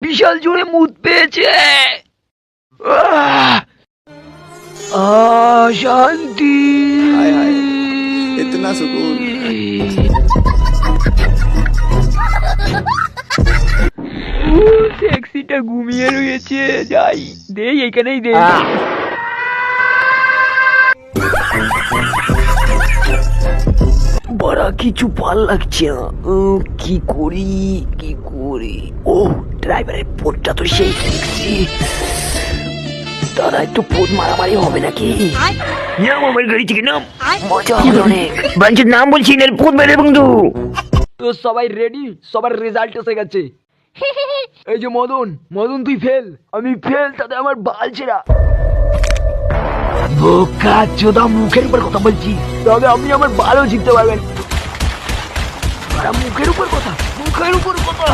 বিশাল জোরে মুত পেয়েছে। শান্তি। हाय हाय इतना सुकून। ট্যাক্সিটা ঘুমিয়ে রয়েছে, যাই দেই এখানেই দেই। বড় কিছু ভাল লাগছে না, কি করি কি করি। ও ড্রাইভারের পোটটা তো সেই সেক্সি, তারা একটু পোট মারামারি হবে নাকি? নাম আমার গাড়ি থেকে নাম, মজা হবে অনেক। ব্রাঞ্চের নাম বলছি না, পোট মেরে বন্ধু। তো সবাই রেডি, সবার রেজাল্ট এসে গেছে। এই যে মদন, মদন তুই ফেল, আমি ফেল, তাতে আমার বাল ছেড়া। বোকা চোদা, মুখের উপর কথা বলছি, তবে আপনি আমার বালও জিততে পারবেন। মুখের উপর কথা, মুখের উপর কথা।